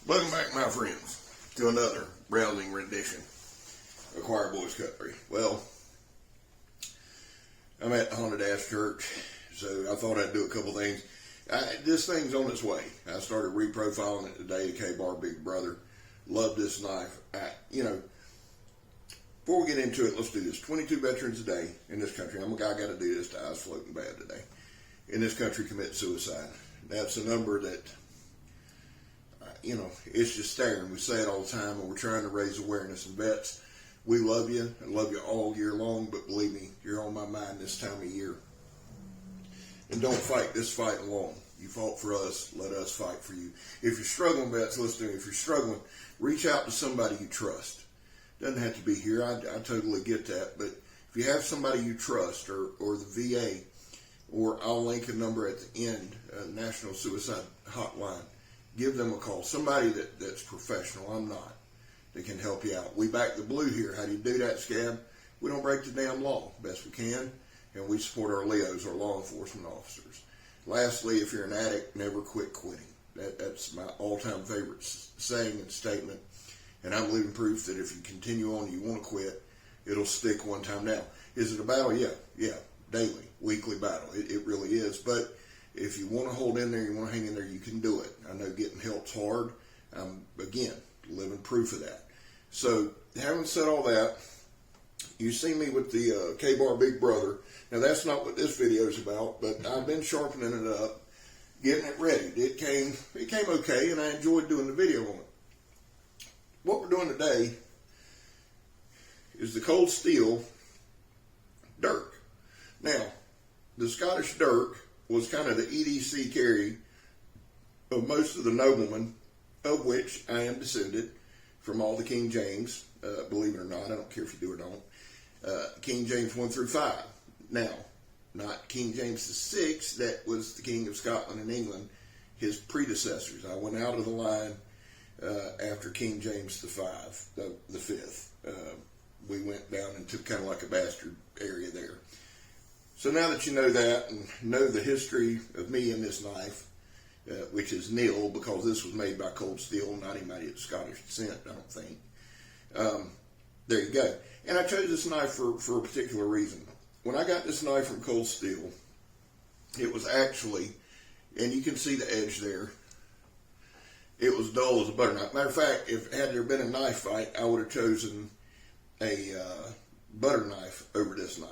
Welcome back, my friends, to another rousing rendition of Choir Boys Cutlery. Well, I'm at the Haunted Ass Church, so I thought I'd do a couple things. This thing's on its way. I started reprofiling it today. K-Bar Big Brother. Love this knife. Before we get into it, let's do this. 22 veterans a day in this country. I'm a guy, got to do this. The eyes floating bad today. In this country, commit suicide. That's a number that, it's just staggering. We say it all the time, and we're trying to raise awareness. And vets, we love you. I love you all year long, but believe me, you're on my mind this time of year. And don't fight this fight alone. You fought for us. Let us fight for you. If you're struggling, vets, listen to me. If you're struggling, reach out to somebody you trust. Doesn't have to be here. I totally get that. But if you have somebody you trust, or the VA, or I'll link a number at the end, National Suicide Hotline, give them a call. Somebody that's professional. I'm not. That can help you out. We back the blue here. How do you do that, Scab? We don't break the damn law. Best we can. And we support our LEOs, our law enforcement officers. Lastly, if you're an addict, never quit quitting. That's my all-time favorite saying and statement. And I'm living proof that if you continue on and you want to quit, it'll stick one time. Now, is it a battle? Yeah. Daily, weekly battle. It really is. But if you want to hold in there, you want to hang in there, you can do it. I know getting help's hard. Again, living proof of that. So, having said all that, you see me with the K-Bar Big Brother. Now, that's not what this video is about, but I've been sharpening it up, getting it ready. It came okay, and I enjoyed doing the video on it. What we're doing today is the cold steel Dirk. Now, the Scottish Dirk was kind of the EDC carry of most of the noblemen, of which I am descended from all the King James, believe it or not. I don't care if you do or don't. King James 1 through 5. Now, not King James VI, that was the King of Scotland and England, his predecessors. I went out of the line after King James the Fifth. We went down into kind of like a bastard area there. So now that you know that and know the history of me and this knife, which is nil because this was made by Cold Steel, not anybody of Scottish descent, I don't think. There you go. And I chose this knife for a particular reason. When I got this knife from Cold Steel, it was actually, and you can see the edge there, it was dull as a butter knife. Matter of fact, had there been a knife fight, I would have chosen a butter knife over this knife.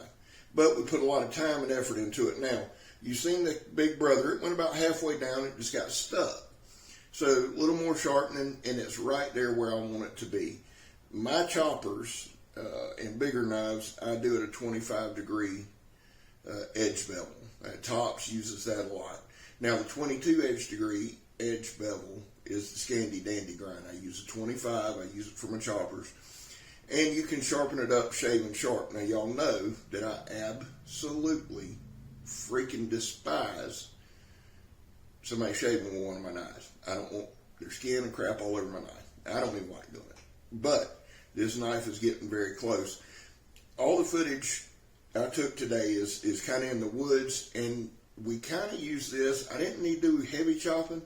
But we put a lot of time and effort into it. Now, you've seen the Big Brother. It went about halfway down. It just got stuck. So a little more sharpening, and it's right there where I want it to be. My choppers and bigger knives, I do at a 25-degree edge bevel. Tops uses that a lot. Now, the 22 degree edge bevel is the Scandi Dandy grind. I use a 25. I use it for my choppers. And you can sharpen it up, shave and sharp. Now, y'all know that I absolutely freaking despise somebody shaving with one of my knives. I don't want their skin and crap all over my knife. I don't even like doing it. But this knife is getting very close. All the footage I took today is kind of in the woods, and we kind of use this. I didn't need to do heavy chopping,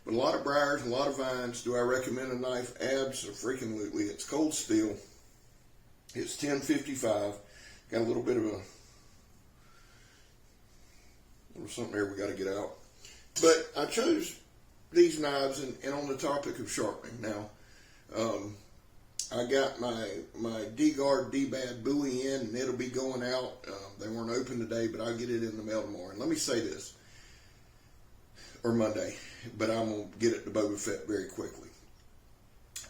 but a lot of briars and a lot of vines. Do I recommend a knife? Abso-freaking-lutely. It's Cold Steel. It's 1055. Got a little bit of something there we got to get out. But I chose these knives, and on the topic of sharpening. Now, I got my D-Guard D-Bad buoy in, and it'll be going out. They weren't open today, but I'll get it in the mail tomorrow. And let me say this, or Monday, but I'm going to get it to Boba Fett very quickly.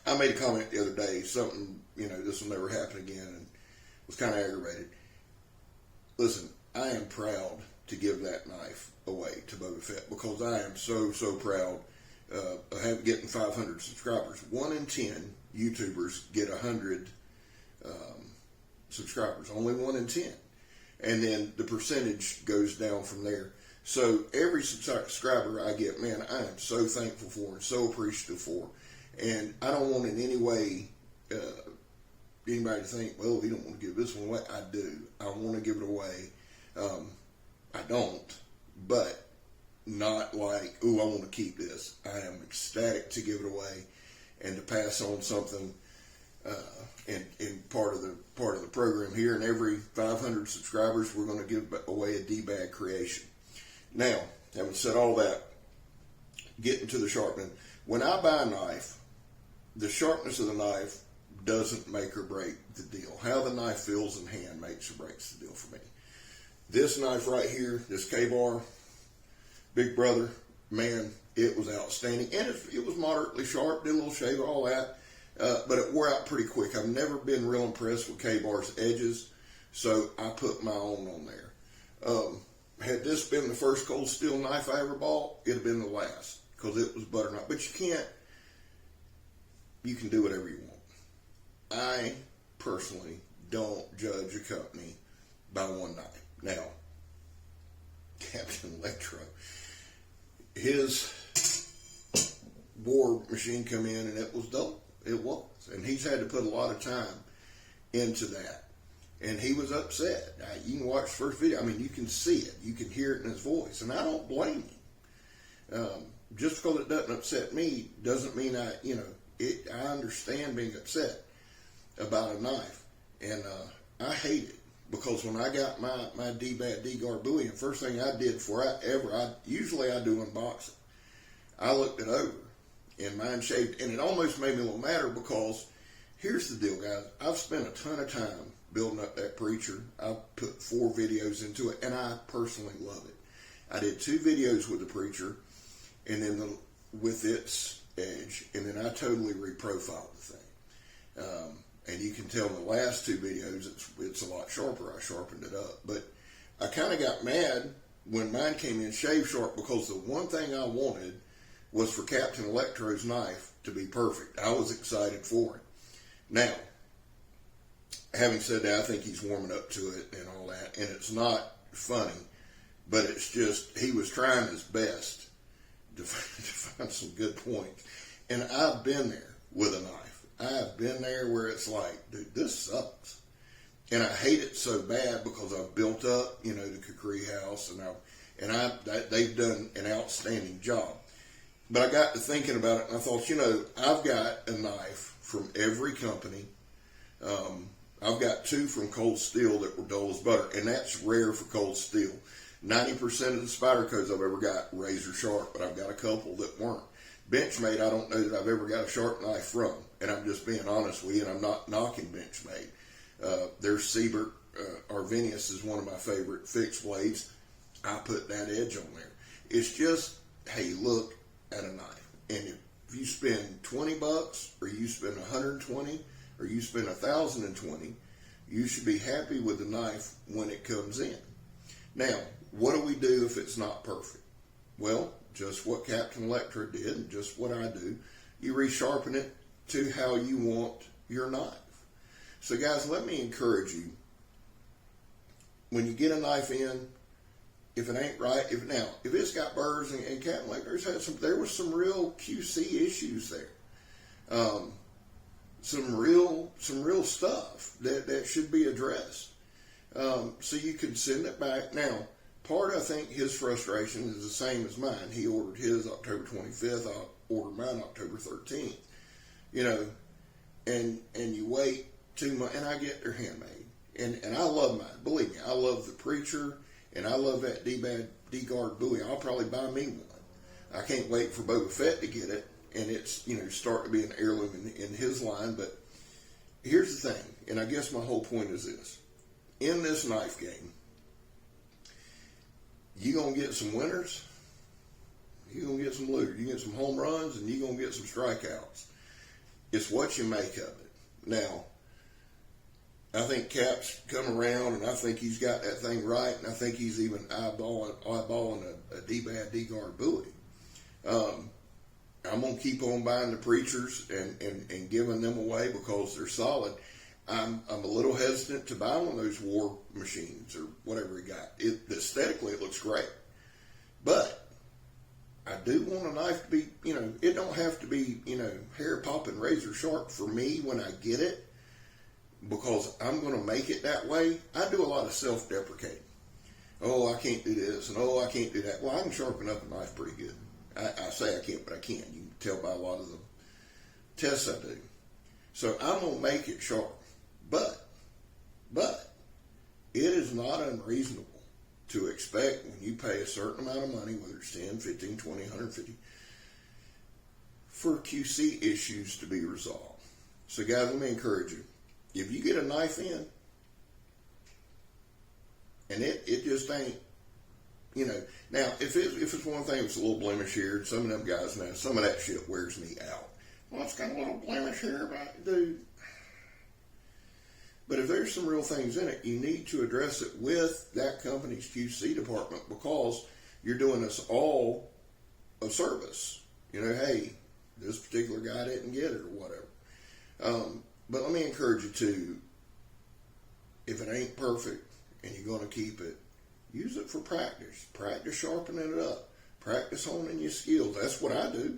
I made a comment the other day, something, this will never happen again, and was kind of aggravated. Listen, I am proud to give that knife away to Boba Fett because I am so proud of getting 500 subscribers. 1 in 10 YouTubers get 100 subscribers. Only 1 in 10. And then the percentage goes down from there. So every subscriber I get, man, I am so thankful for and so appreciative for. And I don't want in any way anybody to think, well, you don't want to give this one away. I do. I want to give it away. I don't, but not like, ooh, I want to keep this. I am ecstatic to give it away. and to pass on something in part of the program here. And every 500 subscribers, we're going to give away a D-bag creation. Now, having said all that, getting to the sharpening. When I buy a knife, the sharpness of the knife doesn't make or break the deal. How the knife feels in hand makes or breaks the deal for me. This knife right here, this K-bar, Big Brother, man, it was outstanding. And it was moderately sharp, did a little shave, all that. But it wore out pretty quick. I've never been real impressed with K-bar's edges, so I put my own on there. Had this been the first cold steel knife I ever bought, it'd have been the last, because it was butter knife. But you can do whatever you want. I personally don't judge a company by one knife. Now, Captain Electro, his war machine come in and it was dope. It was. And he's had to put a lot of time into that. And he was upset. You can watch the first video. I mean, you can see it. You can hear it in his voice. And I don't blame him. Just because it doesn't upset me doesn't mean I understand being upset about a knife. And I hate it. Because when I got my D-bad D-guard buoy, and first thing I did usually I do unboxing. I looked it over, and mine shaved, and it almost made me a little madder because here's the deal, guys. I've spent a ton of time building up that preacher. I've put 4 videos into it, and I personally love it. I did 2 videos with the preacher, and then with its edge, and then I totally reprofiled the thing. And you can tell in the last 2 videos, it's a lot sharper. I sharpened it up. But I kind of got mad when mine came in shave sharp because the one thing I wanted was for Captain Electro's knife to be perfect. I was excited for it. Now, having said that, I think he's warming up to it and all that. And it's not funny, but it's just he was trying his best to find some good points. And I've been there with a knife. I've been there where it's like, dude, this sucks. And I hate it so bad because I've built up, the Kukri house, and they've done an outstanding job. But I got to thinking about it, and I thought, I've got a knife from every company. I've got 2 from Cold Steel that were dull as butter, and that's rare for Cold Steel. 90% of the Spydercos I've ever got razor sharp, but I've got a couple that weren't. Benchmade, I don't know that I've ever got a sharp knife from, and I'm just being honest with you, and I'm not knocking Benchmade. There's Siebert, Arvinius is one of my favorite fixed blades. I put that edge on there. It's just, hey, look at a knife, and if you spend $20, or you spend $120, or you spend $1,020, you should be happy with the knife when it comes in. Now, what do we do if it's not perfect? Well, just what Captain Electro did, and just what I do. You resharpen it to how you want your knife. So guys, let me encourage you. When you get a knife in, if it ain't right, if it's got burrs, and Captain Electro's had there was some real QC issues there. Some real stuff that should be addressed. So you can send it back. Now, I think his frustration is the same as mine. He ordered his October 25th. I ordered mine October 13th. And you wait 2 months, and I get their handmade. And I love mine. Believe me, I love the preacher, and I love that D-guard buoy. I'll probably buy me one. I can't wait for Boba Fett to get it, and it's, start to be an heirloom in his line. But here's the thing, and I guess my whole point is this. In this knife game, you're going to get some winners, you're going to get some losers, you get some home runs, and you're going to get some strikeouts. It's what you make of it. Now, I think Cap's come around, and I think he's got that thing right, and I think he's even eyeballing a D-bad D-guard buoy. I'm going to keep on buying the preachers and giving them away because they're solid. I'm a little hesitant to buy one of those war machines or whatever he got. Aesthetically, it looks great. But I do want a knife to be, it don't have to be, hair-popping razor sharp for me when I get it because I'm going to make it that way. I do a lot of self-deprecating. Oh, I can't do this, and oh, I can't do that. Well, I can sharpen up a knife pretty good. I say I can't, but I can. You can tell by a lot of Tests I do. So I'm going to make it sharp. But, it is not unreasonable to expect when you pay a certain amount of money, whether it's 10, 15, 20, 150, for QC issues to be resolved. So guys, let me encourage you. If you get a knife in, and it just ain't, you know, now if it's one thing, it's a little blemish here, some of them guys know, some of that shit wears me out. Well, it's got a little blemish here, but dude. But if there's some real things in it, you need to address it with that company's QC department, because you're doing us all a service. You know, hey, this particular guy didn't get it or whatever. But let me encourage you to, if it ain't perfect and you're going to keep it, use it for practice. Practice sharpening it up. Practice honing your skills. That's what I do.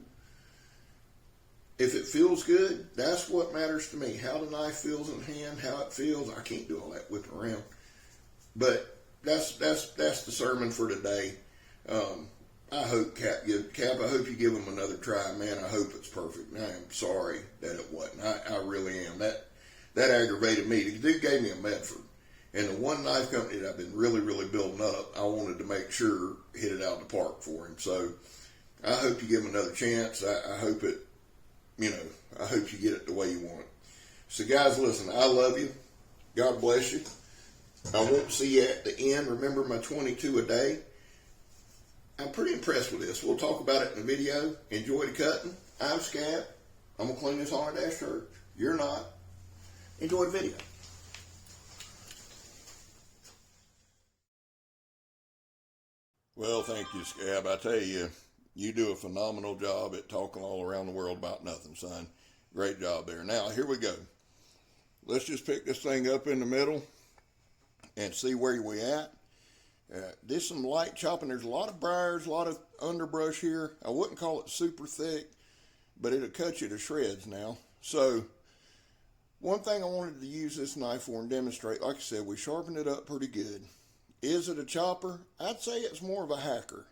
If it feels good, that's what matters to me. How the knife feels in hand, how it feels. I can't do all that whipping around. But that's the sermon for today. I hope, Cap, I hope you give them another try. Man, I hope it's perfect. I am sorry that it wasn't. I really am. That aggravated me. The dude gave me a Medford. And the one knife company that I've been really, really building up, I wanted to make sure hit it out of the park for him. So I hope you give him another chance. I hope it, you know, I hope you get it the way you want it. So guys, listen, I love you. God bless you. I won't see you at the end. Remember my 22 a day. I'm pretty impressed with this. We'll talk about it in the video. Enjoy the cutting. I'm Scab. I'm going to clean this hard dash shirt. You're not. Enjoy the video. Well, thank you, Scab. I tell you, you do a phenomenal job at talking all around the world about nothing, son. Great job there. Now, here we go. Let's just pick this thing up in the middle and see where we at. This some light chopping. There's a lot of briars, a lot of underbrush here. I wouldn't call it super thick, but it'll cut you to shreds now. So, one thing I wanted to use this knife for and demonstrate, like I said, we sharpened it up pretty good. Is it a chopper? I'd say it's more of a hacker.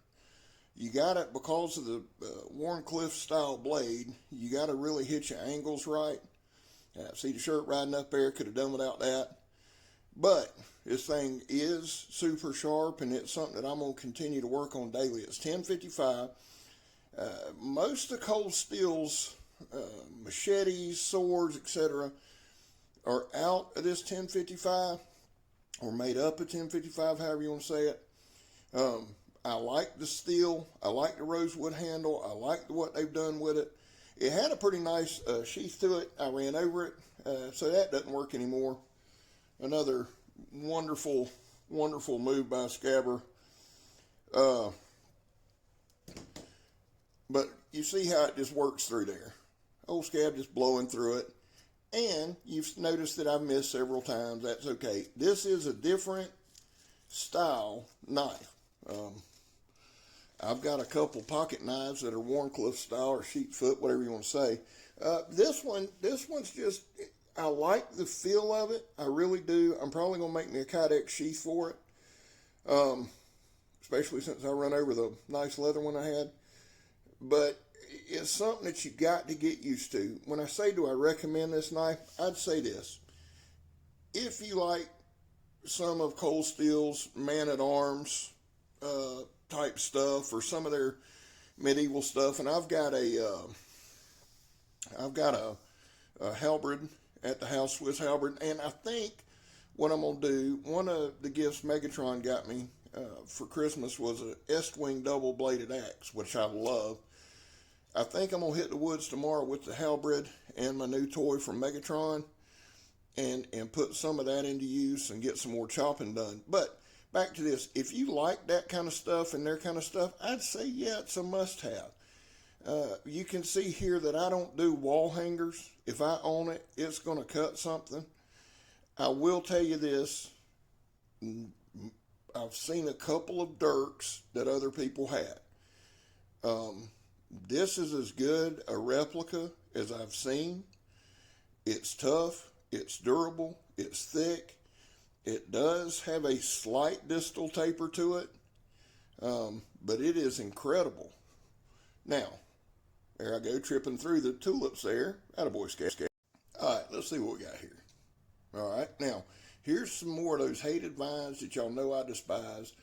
You got it, because of the Warncliffe style blade, you got to really hit your angles right. See the shirt riding up there, could have done without that. But this thing is super sharp, and it's something that I'm going to continue to work on daily. It's 1055. Most of the cold steels, machetes, swords, etc., are out of this 1055, or made up of 1055, however you want to say it. I like the steel. I like the rosewood handle. I like what they've done with it. It had a pretty nice sheath to it. I ran over it, so that doesn't work anymore. Another wonderful, wonderful move by Scabber. But you see how it just works through there. Old Scab just blowing through it. And you've noticed that I've missed several times. That's okay. This is a different style knife. I've got a couple pocket knives that are Warncliffe style or sheep foot, whatever you want to say. This one's just, I like the feel of it. I really do. I'm probably going to make me a Kydex sheath for it. Especially since I run over the nice leather one I had. But it's something that you got to get used to. When I say, do I recommend this knife? I'd say this. If you like some of Cold Steel's man-at-arms type stuff, or some of their medieval stuff, and I've got a halberd at the house, Swiss halberd, and I think what I'm going to do, one of the gifts Megatron got me for Christmas was an Estwing double-bladed axe, which I love. I think I'm going to hit the woods tomorrow with the halberd and my new toy from Megatron, and put some of that into use and get some more chopping done. But back to this, if you like that kind of stuff and their kind of stuff, I'd say, yeah, it's a must-have. You can see here that I don't do wall hangers. If I own it, it's going to cut something. I will tell you this, I've seen a couple of Dirks that other people had. This is as good a replica as I've seen. It's tough, it's durable, it's thick. It does have a slight distal taper to it, but it is incredible. Now, there there I go, tripping through the tulips there. Attaboy, Scab. All right, let's see what we got here. All right, now, here's some more of those hated vines that y'all know I despise.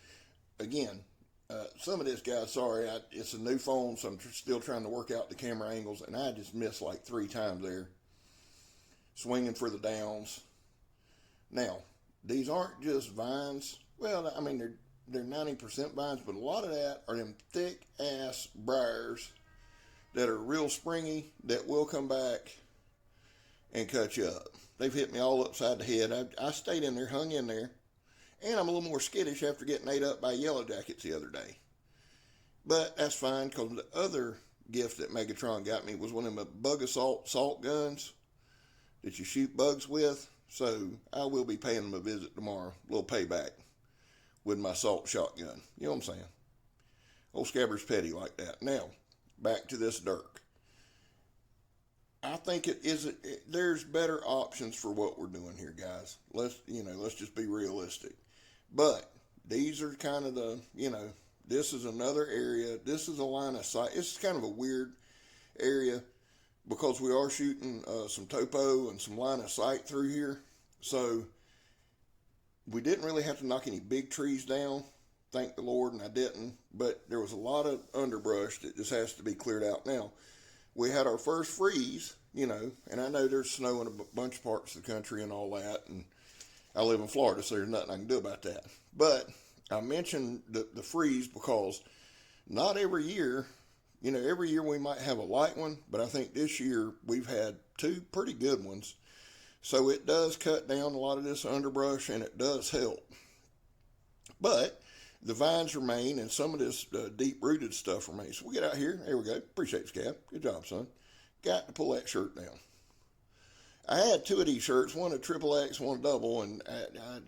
Again, some of this, guys, sorry, it's a new phone, so I'm still trying to work out the camera angles, and I just missed like 3 times there. Swinging for the downs. Now, these aren't just vines. Well, I mean, they're 90% vines, but a lot of that are them thick-ass briars that are real springy that will come back and cut you up. They've hit me all upside the head. I stayed in there, hung in there, and I'm a little more skittish after getting ate up by yellow jackets the other day. But that's fine, because the other gift that Megatron got me was one of them bug assault salt guns that you shoot bugs with. So I will be paying them a visit tomorrow, a little payback with my salt shotgun. You know what I'm saying? Old Scabbers petty like that. Now, back to this Dirk. I think there's better options for what we're doing here, guys. Let's just be realistic. But these are kind of this is another area. This is a line of sight. It's kind of a weird area because we are shooting some topo and some line of sight through here. So we didn't really have to knock any big trees down, thank the Lord, and I didn't. But there was a lot of underbrush that just has to be cleared out. Now, we had our first freeze, and I know there's snow in a bunch of parts of the country and all that, and I live in Florida, so there's nothing I can do about that. But I mentioned the freeze because not every year, every year we might have a light one, but I think this year we've had 2 pretty good ones. So it does cut down a lot of this underbrush, and it does help. But the vines remain, and some of this deep-rooted stuff remains. So we get out here. There we go. Appreciate it, Scab. Good job, son. Got to pull that shirt down. I had 2 of these shirts, one a triple X, one a double, and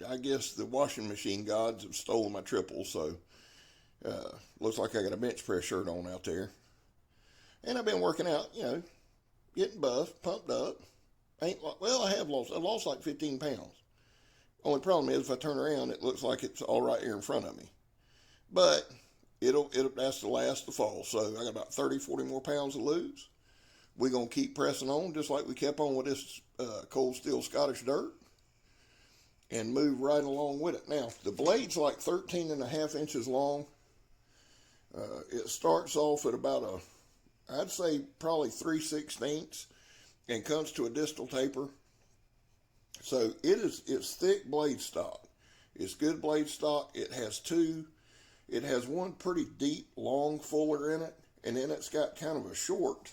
I guess the washing machine gods have stolen my triple, so looks like I got a bench press shirt on out there. And I've been working out, getting buffed, pumped up. I lost like 15 pounds. Only problem is if I turn around, it looks like it's all right here in front of me. But that's the last to fall. So I got about 30, 40 more pounds to lose. We're going to keep pressing on just like we kept on with this cold steel Scottish dirt and move right along with it. Now, the blade's like 13.5 inches long. It starts off at about I'd say probably 3/16 and comes to a distal taper. So it's thick blade stock. It's good blade stock. It has one pretty deep, long fuller in it, and then it's got kind of a short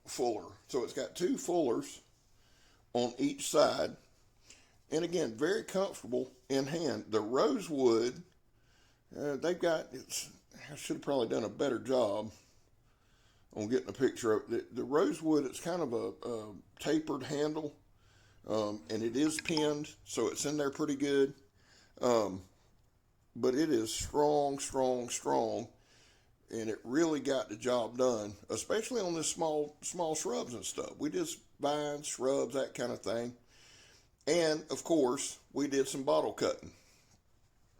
fuller. So it's got 2 fullers on each side. And again, very comfortable in hand. The rosewood, I should have probably done a better job on getting a picture of it. The rosewood, it's kind of a tapered handle. And it is pinned, so it's in there pretty good. But it is strong, and it really got the job done, especially on this small shrubs and stuff. We did vines, shrubs, that kind of thing. And, of course, we did some bottle cutting.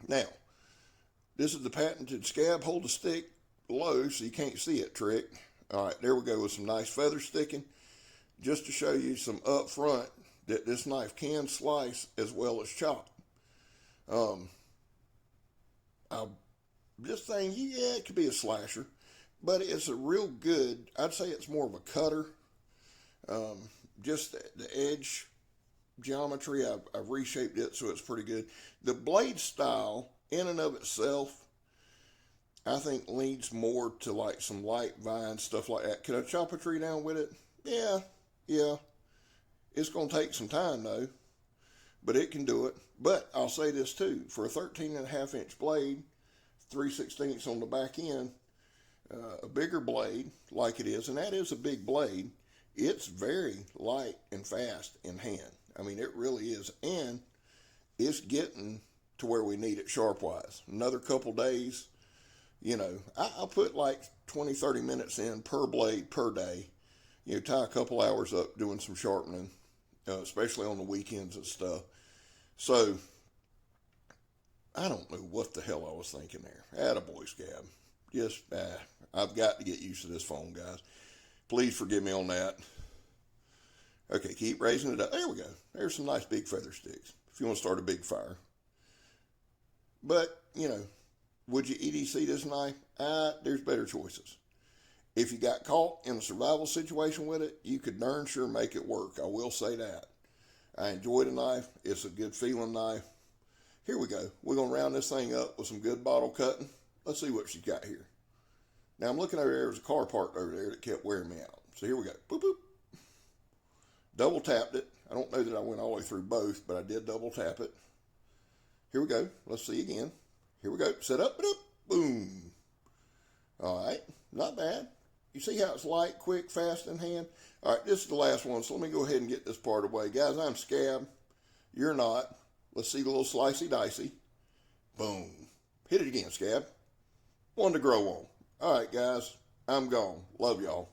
Now, this is the patented scab hold the stick low so you can't see it trick. All right, there we go with some nice feather sticking, just to show you some up front that this knife can slice as well as chop. This thing, it could be a slasher, but it's a real good, I'd say it's more of a cutter. Just the edge geometry, I've reshaped it so it's pretty good. The blade style, in and of itself, I think leads more to like some light vine, stuff like that. Could I chop a tree down with it? Yeah. It's going to take some time, though, but it can do it. But I'll say this, too. For a 13.5-inch blade, 3/16 on the back end, a bigger blade like it is, and that is a big blade, it's very light and fast in hand. I mean, it really is. And it's getting to where we need it sharp-wise. Another couple days, I'll put like 20, 30 minutes in per blade per day. Tie a couple hours up doing some sharpening, especially on the weekends and stuff. So, I don't know what the hell I was thinking there. Attaboy, Scab. Just, I've got to get used to this phone, guys. Please forgive me on that. Okay, keep raising it up. There we go. There's some nice big feather sticks if you want to start a big fire. But, would you EDC this knife? There's better choices. If you got caught in a survival situation with it, you could darn sure make it work. I will say that. I enjoy the knife. It's a good feeling knife. Here we go. We're going to round this thing up with some good bottle cutting. Let's see what she's got here. Now I'm looking over there. There's a car parked over there that kept wearing me out. So here we go. Boop, boop. Double tapped it. I don't know that I went all the way through both, but I did double tap it. Here we go. Let's see again. Here we go. Set up, boop, boom. All right. Not bad. You see how it's light, quick, fast in hand? All right, this is the last one, so let me go ahead and get this part away. Guys, I'm Scab. You're not. Let's see the little slicey dicey. Boom. Hit it again, Scab. One to grow on. All right, guys, I'm gone. Love y'all.